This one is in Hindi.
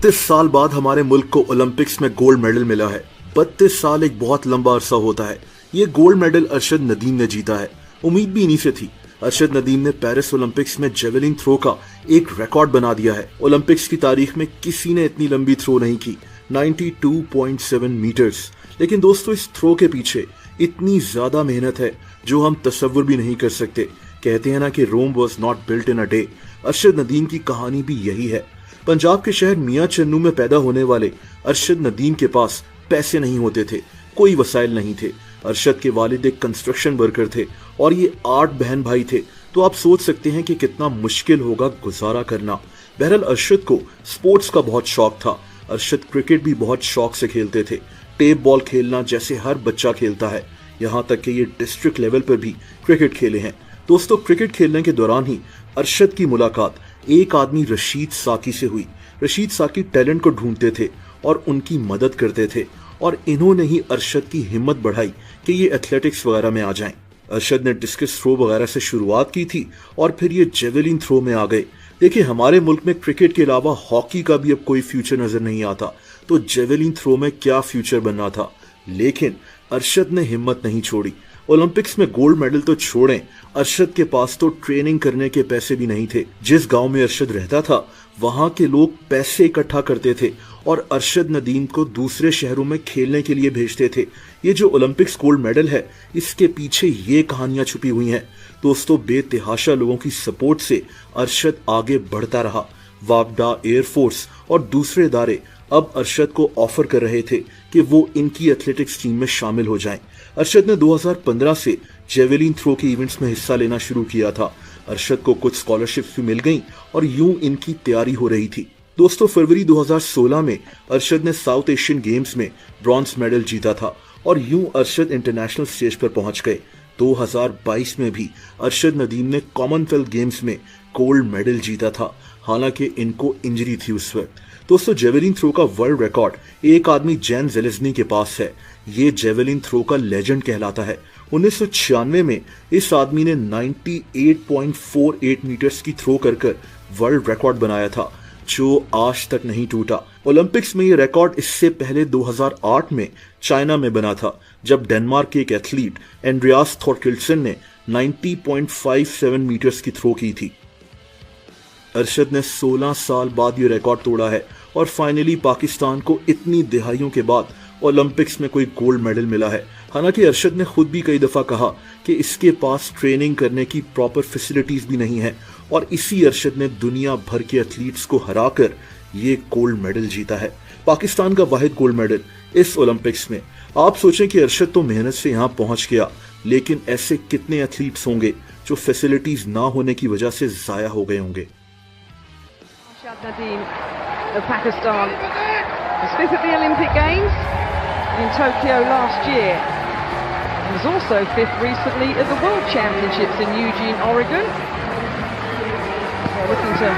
32 साल बाद हमारे मुल्क को ओलंपिक्स में गोल्ड मेडल मिला है। 32 साल एक बहुत लंबा अरसा होता है। ये गोल्ड मेडल अरशद नदीम ने जीता है। उम्मीद भी इन्हीं से थी। अरशद नदीम ने पेरिस ओलंपिक्स में जेवलिन थ्रो का एक रिकॉर्ड बना दिया है। ओलंपिक्स की तारीख में किसी ने इतनी लंबी थ्रो नहीं की, 92.7 मीटर्स। लेकिन दोस्तों, इस थ्रो के पीछे इतनी ज्यादा मेहनत है जो हम तसव्वुर भी नहीं कर सकते। कहते हैं ना कि Rome was not built in a day. Arshad Nadeem की कहानी भी यही है। पंजाब के शहर मियां चन्नू में पैदा होने वाले अरशद नदीम के पास पैसे नहीं होते थे, कोई वसाइल नहीं थे। अरशद के वालिद एक कंस्ट्रक्शन वर्कर थे और ये 8 बहन भाई थे। तो आप सोच सकते हैं कि कितना मुश्किल होगा गुजारा करना। बहरहाल अरशद को स्पोर्ट्स का बहुत शौक था। अरशद क्रिकेट भी बहुत शौक से खेलते थे। टेप बॉल खेलना जैसे हर बच्चा खेलता है। यहाँ तक कि ये डिस्ट्रिक्ट लेवल पर भी क्रिकेट खेले हैं। दोस्तों, क्रिकेट खेलने के दौरान ही अरशद की मुलाकात एक आदमी रशीद साकी से हुई। रशीद साकी टैलेंट को ढूंढते थे और उनकी मदद करते थे और इन्होंने ही अरशद की हिम्मत बढ़ाई कि ये एथलेटिक्स वगैरह में आ जाएं। अरशद ने डिस्कस थ्रो वगैरह से शुरुआत की थी और फिर ये जेवलिन थ्रो में आ गए। देखिए, हमारे मुल्क में क्रिकेट के अलावा हॉकी का भी अब कोई फ्यूचर नजर नहीं आता, तो जेवलिन थ्रो में क्या फ्यूचर बनना था। लेकिन अरशद ने हिम्मत नहीं छोड़ी। ओलंपिक्स में गोल्ड मेडल तो छोड़ें, अरशद के पास तो ट्रेनिंग करने के पैसे भी नहीं थे। जिस गांव में अरशद रहता था वहां के लोग पैसे इकट्ठा करते थे और अरशद नदीम को दूसरे शहरों में खेलने के लिए भेजते थे। ये जो ओलंपिक्स गोल्ड मेडल है, इसके पीछे ये कहानियां छुपी हुई हैं। दोस्तों, बेतहाशा लोगों की सपोर्ट से अरशद आगे बढ़ता रहा। वागडा, एयरफोर्स और दूसरे इदारे अब अरशद को ऑफर कर रहे थे कि वो इनकी एथलेटिक्स टीम में शामिल हो जाएं। अरशद ने 2015 से जेवलिन थ्रो के इवेंट्स में हिस्सा लेना शुरू किया था। अरशद को कुछ स्कॉलरशिप्स भी मिल गईं और यूं इनकी तैयारी हो रही थी। दोस्तों, फरवरी 2016 में अरशद ने साउथ एशियन गेम्स में ब्रॉन्ज मेडल जीता था और यूं अरशद इंटरनेशनल स्टेज पर पहुंच गए। 2022 में भी अरशद नदीम ने कॉमनवेल्थ गेम्स में गोल्ड मेडल जीता था, हालांकि इनको इंजरी थी उस वक्त। दोस्तों, जेवलिन थ्रो का वर्ल्ड रिकॉर्ड एक आदमी जैन जेलेज़नी के पास है। ये जेवलिन थ्रो का लेजेंड कहलाता है। 1996 में इस आदमी ने 98.48 मीटर्स की थ्रो कर वर्ल्ड रिकॉर्ड बनाया था, जो आज तक नहीं टूटा। ओलंपिक्स में ये रिकॉर्ड इससे पहले 2008 में चाइना में बना था, जब डेनमार्क के एक एथलीट एंड्रियास थॉर्किल्सन ने 90.57 मीटर्स की थ्रो की थी। अरशद ने 16 साल बाद ये रिकॉर्ड तोड़ा है और फाइनली पाकिस्तान को इतनी दिहाइयों के बाद ओलंपिक्स में कोई गोल्ड मेडल मिला है। हालांकि अरशद ने खुद भी कई दफा कहा कि इसके पास ट्रेनिंग करने की प्रॉपर फैसिलिटीज भी नहीं है और इसी अरशद ने दुनिया भर के एथलीट्स को हराकर ये गोल्ड मेडल जीता है। पाकिस्तान का वाहिद गोल्ड मेडल इस ओलंपिक्स में। आप सोचें कि अरशद तो मेहनत से यहाँ पहुंच गया, लेकिन ऐसे कितने एथलीट्स होंगे जो फैसिलिटीज ना होने की वजह से जाया हो गए होंगे। Arshad Nadeem of Pakistan was 5th at the Olympic Games in Tokyo last year. He was also 5th recently at the World Championships in Eugene, Oregon. They're looking to